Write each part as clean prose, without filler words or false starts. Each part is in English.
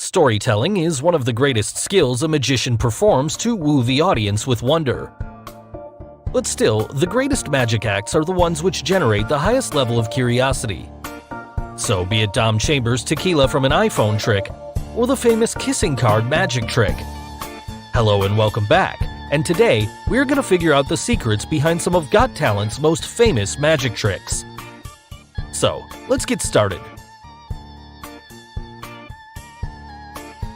Storytelling is one of the greatest skills a magician performs to woo the audience with wonder. But still, the greatest magic acts are the ones which generate the highest level of curiosity. So be it Dom Chambers Tequila from an iPhone trick, or the famous kissing card magic trick. Hello and welcome back, and today we're gonna figure out the secrets behind some of Got Talent's most famous magic tricks. So, let's get started.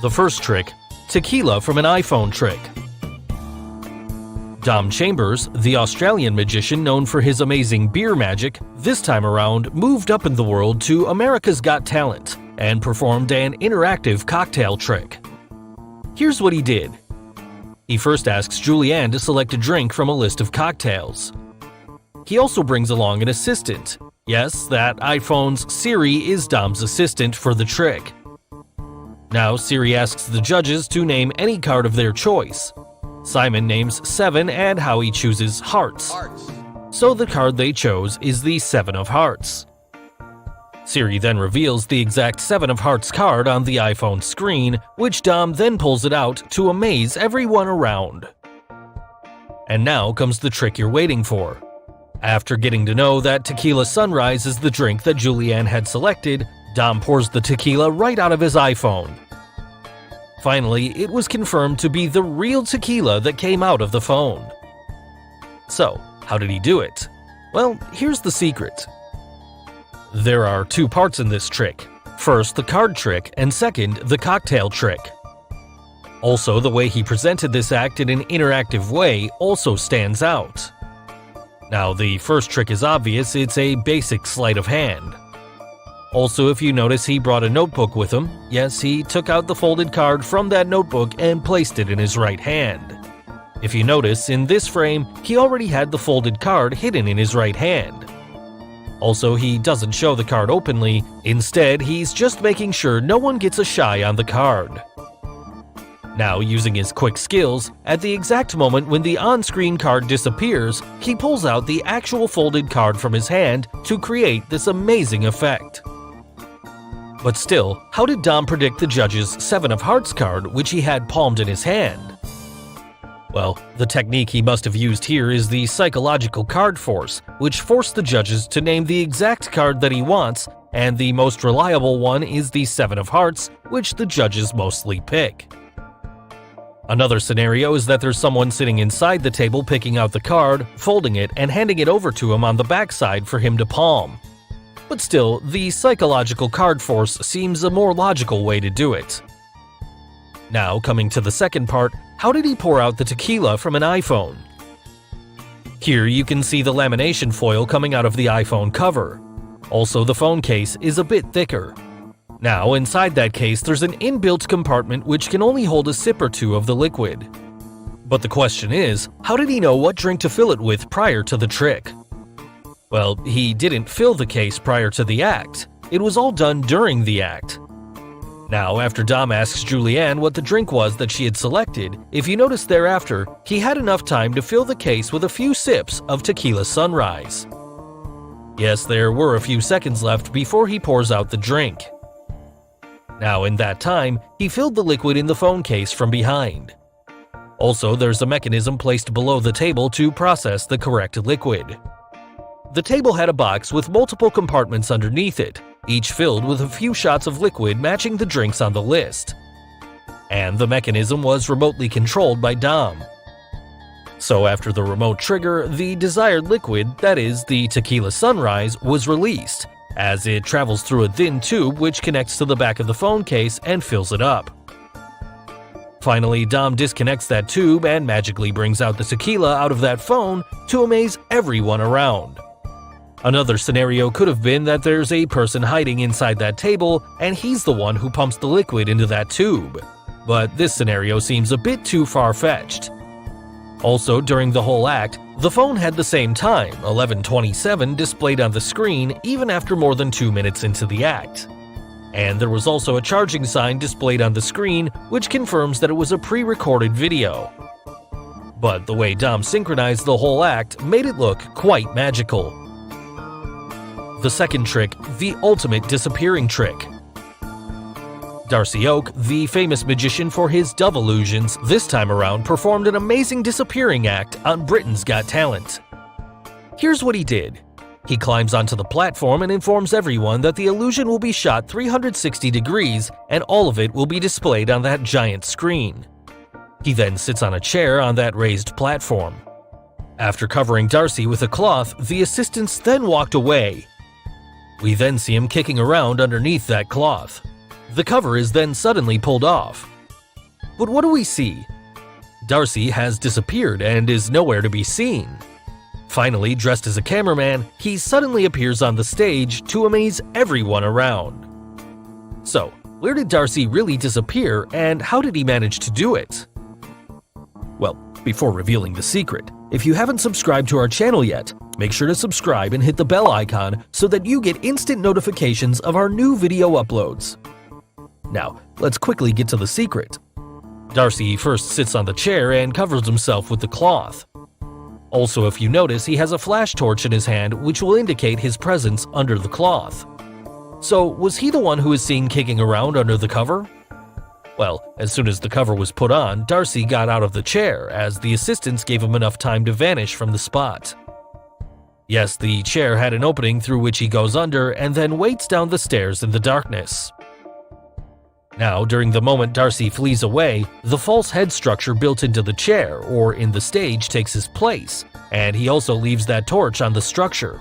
The first trick, tequila from an iPhone trick. Dom Chambers, the Australian magician known for his amazing beer magic, this time around moved up in the world to America's Got Talent and performed an interactive cocktail trick. Here's what he did. He first asks Julianne to select a drink from a list of cocktails. He also brings along an assistant. Yes, that iPhone's Siri is Dom's assistant for the trick. Now Siri asks the judges to name any card of their choice. Simon names 7 and how he chooses hearts. So the card they chose is the 7 of hearts. Siri then reveals the exact 7 of hearts card on the iPhone screen, which Dom then pulls it out to amaze everyone around. And now comes the trick you're waiting for. After getting to know that Tequila Sunrise is the drink that Julianne had selected, Dom pours the tequila right out of his iPhone. Finally, it was confirmed to be the real tequila that came out of the phone. So, how did he do it? Well, here's the secret. There are 2 parts in this trick. First, the card trick, and second, the cocktail trick. Also, the way he presented this act in an interactive way also stands out. Now, the first trick is obvious, it's a basic sleight of hand. Also, if you notice, he brought a notebook with him. Yes, he took out the folded card from that notebook and placed it in his right hand. If you notice, in this frame, he already had the folded card hidden in his right hand. Also, he doesn't show the card openly. Instead, he's just making sure no one gets a shy on the card. Now, using his quick skills, at the exact moment when the on-screen card disappears, he pulls out the actual folded card from his hand to create this amazing effect. But still, how did Dom predict the judge's 7 of hearts card, which he had palmed in his hand? Well, the technique he must have used here is the psychological card force, which forced the judges to name the exact card that he wants, and the most reliable one is the 7 of hearts, which the judges mostly pick. Another scenario is that there's someone sitting inside the table picking out the card, folding it, and handing it over to him on the backside for him to palm. But still, the psychological card force seems a more logical way to do it. Now, coming to the second part, how did he pour out the tequila from an iPhone? Here you can see the lamination foil coming out of the iPhone cover. Also, the phone case is a bit thicker. Now, inside that case, there's an inbuilt compartment which can only hold a sip or 2 of the liquid. But the question is, how did he know what drink to fill it with prior to the trick? Well, he didn't fill the case prior to the act. It was all done during the act. Now, after Dom asks Julianne what the drink was that she had selected, if you notice thereafter, he had enough time to fill the case with a few sips of Tequila Sunrise. Yes, there were a few seconds left before he pours out the drink. Now, in that time, he filled the liquid in the phone case from behind. Also, there's a mechanism placed below the table to process the correct liquid. The table had a box with multiple compartments underneath it, each filled with a few shots of liquid matching the drinks on the list. And the mechanism was remotely controlled by Dom. So after the remote trigger, the desired liquid, that is, the Tequila Sunrise, was released, as it travels through a thin tube which connects to the back of the phone case and fills it up. Finally, Dom disconnects that tube and magically brings out the tequila out of that phone to amaze everyone around. Another scenario could have been that there's a person hiding inside that table and he's the one who pumps the liquid into that tube. But this scenario seems a bit too far-fetched. Also, during the whole act, the phone had the same time, 11:27, displayed on the screen even after more than 2 minutes into the act. And there was also a charging sign displayed on the screen, which confirms that it was a pre-recorded video. But the way Dom synchronized the whole act made it look quite magical. The second trick, the ultimate disappearing trick. Darcy Oak, the famous magician for his dove illusions, this time around performed an amazing disappearing act on Britain's Got Talent. Here's what he did. He climbs onto the platform and informs everyone that the illusion will be shot 360 degrees and all of it will be displayed on that giant screen. He then sits on a chair on that raised platform. After covering Darcy with a cloth, the assistants then walked away. We then see him kicking around underneath that cloth. The cover is then suddenly pulled off. But what do we see? Darcy has disappeared and is nowhere to be seen. Finally, dressed as a cameraman, he suddenly appears on the stage to amaze everyone around. So, where did Darcy really disappear and how did he manage to do it? Well, before revealing the secret, if you haven't subscribed to our channel yet, make sure to subscribe and hit the bell icon so that you get instant notifications of our new video uploads. Now, let's quickly get to the secret. Darcy first sits on the chair and covers himself with the cloth. Also, if you notice, he has a flash torch in his hand which will indicate his presence under the cloth. So, was he the one who is seen kicking around under the cover? Well, as soon as the cover was put on, Darcy got out of the chair as the assistants gave him enough time to vanish from the spot. Yes, the chair had an opening through which he goes under and then waits down the stairs in the darkness. Now, during the moment Darcy flees away, the false head structure built into the chair or in the stage takes his place, and he also leaves that torch on the structure.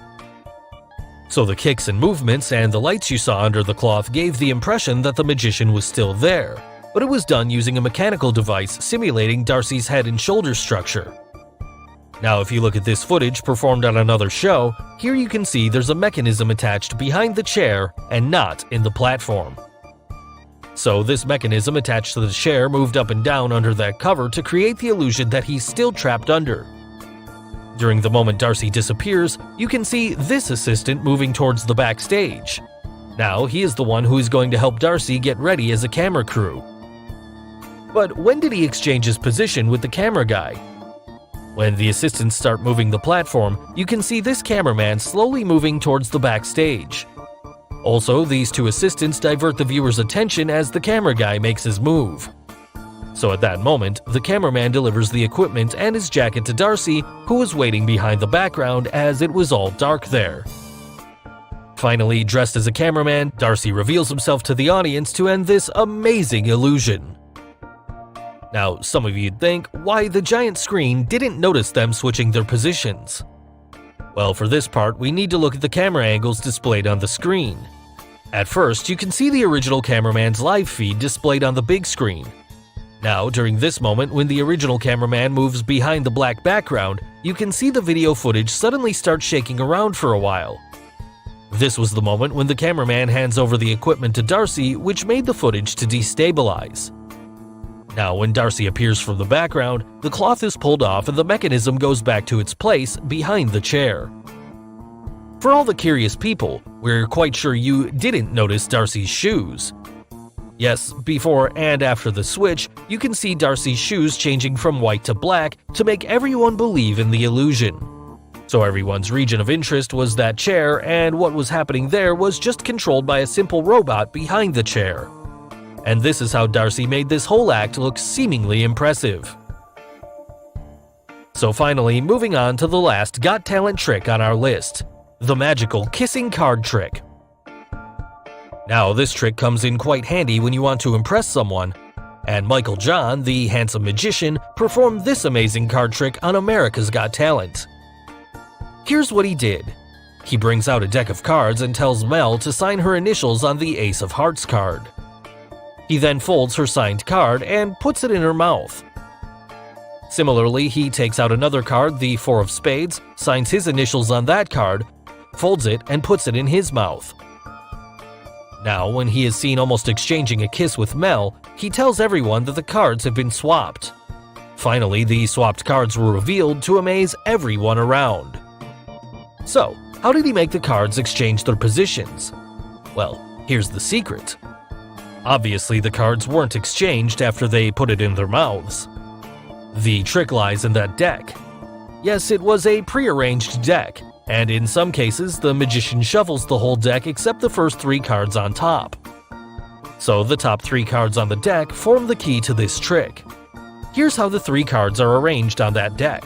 So the kicks and movements and the lights you saw under the cloth gave the impression that the magician was still there, but it was done using a mechanical device simulating Darcy's head and shoulder structure. Now, if you look at this footage performed on another show, here you can see there's a mechanism attached behind the chair and not in the platform. So this mechanism attached to the chair moved up and down under that cover to create the illusion that he's still trapped under. During the moment Darcy disappears, you can see this assistant moving towards the backstage. Now he is the one who is going to help Darcy get ready as a camera crew. But when did he exchange his position with the camera guy? When the assistants start moving the platform, you can see this cameraman slowly moving towards the backstage. Also, these two assistants divert the viewer's attention as the camera guy makes his move. So at that moment, the cameraman delivers the equipment and his jacket to Darcy, who was waiting behind the background as it was all dark there. Finally, dressed as a cameraman, Darcy reveals himself to the audience to end this amazing illusion. Now, some of you'd think why the giant screen didn't notice them switching their positions. Well, for this part, we need to look at the camera angles displayed on the screen. At first, you can see the original cameraman's live feed displayed on the big screen. Now, during this moment, when the original cameraman moves behind the black background, you can see the video footage suddenly start shaking around for a while. This was the moment when the cameraman hands over the equipment to Darcy, which made the footage to destabilize. Now, when Darcy appears from the background, the cloth is pulled off and the mechanism goes back to its place behind the chair. For all the curious people, we're quite sure you didn't notice Darcy's shoes. Yes, before and after the switch, you can see Darcy's shoes changing from white to black to make everyone believe in the illusion. So everyone's region of interest was that chair, and what was happening there was just controlled by a simple robot behind the chair. And this is how Darcy made this whole act look seemingly impressive. So finally, moving on to the last Got Talent trick on our list, the magical kissing card trick. Now, this trick comes in quite handy when you want to impress someone, and Michael John, the handsome magician, performed this amazing card trick on America's Got Talent. Here's what he did. He brings out a deck of cards and tells Mel to sign her initials on the Ace of Hearts card. He then folds her signed card and puts it in her mouth. Similarly, he takes out another card, the Four of Spades, signs his initials on that card, folds it, and puts it in his mouth. Now, when he is seen almost exchanging a kiss with Mel, he tells everyone that the cards have been swapped. Finally, the swapped cards were revealed to amaze everyone around. So, how did he make the cards exchange their positions? Well, here's the secret. Obviously, the cards weren't exchanged after they put it in their mouths. The trick lies in that deck. Yes, it was a prearranged deck, and in some cases, the magician shuffles the whole deck except the first 3 cards on top. So the top 3 cards on the deck form the key to this trick. Here's how the 3 cards are arranged on that deck.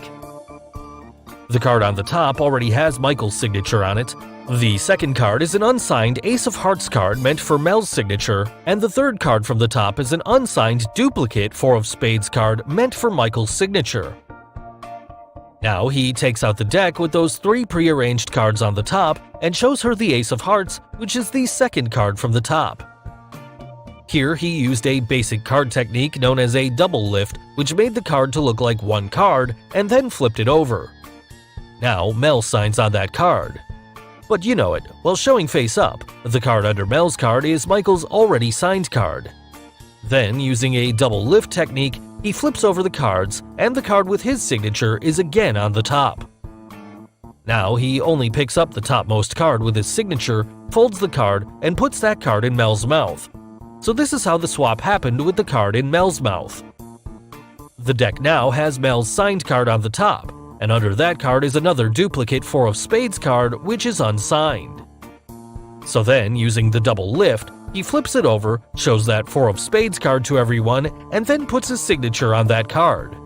The card on the top already has Michael's signature on it. The second card is an unsigned Ace of Hearts card meant for Mel's signature, and the third card from the top is an unsigned duplicate 4 of Spades card meant for Michael's signature. Now he takes out the deck with those 3 pre-arranged cards on the top and shows her the Ace of Hearts, which is the second card from the top. Here he used a basic card technique known as a double lift, which made the card to look like one card and then flipped it over. Now Mel signs on that card. But you know it, while showing face up, the card under Mel's card is Michael's already signed card. Then, using a double lift technique, he flips over the cards, and the card with his signature is again on the top. Now he only picks up the topmost card with his signature, folds the card, and puts that card in Mel's mouth. So this is how the swap happened with the card in Mel's mouth. The deck now has Mel's signed card on the top, and under that card is another duplicate 4 of Spades card which is unsigned. So then, using the double lift, he flips it over, shows that 4 of Spades card to everyone, and then puts his signature on that card.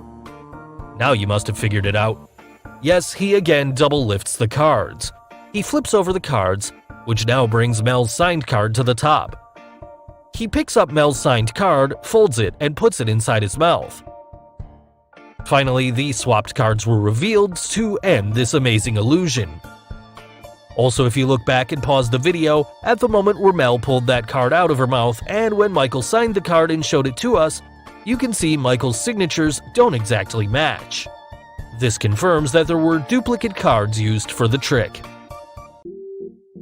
Now you must have figured it out. Yes, he again double lifts the cards. He flips over the cards, which now brings Mel's signed card to the top. He picks up Mel's signed card, folds it, and puts it inside his mouth. Finally, the swapped cards were revealed to end this amazing illusion. Also, if you look back and pause the video, at the moment where Mel pulled that card out of her mouth and when Michael signed the card and showed it to us, you can see Michael's signatures don't exactly match. This confirms that there were duplicate cards used for the trick.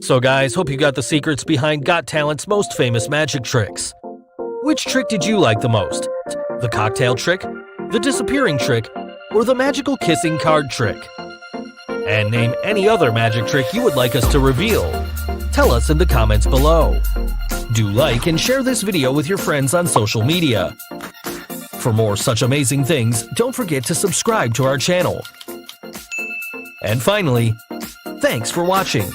So guys, hope you got the secrets behind Got Talent's most famous magic tricks. Which trick did you like the most? The cocktail trick, the disappearing trick, or the magical kissing card trick? And name any other magic trick you would like us to reveal. Tell us in the comments below. Do like and share this video with your friends on social media. For more such amazing things, don't forget to subscribe to our channel. And finally, thanks for watching.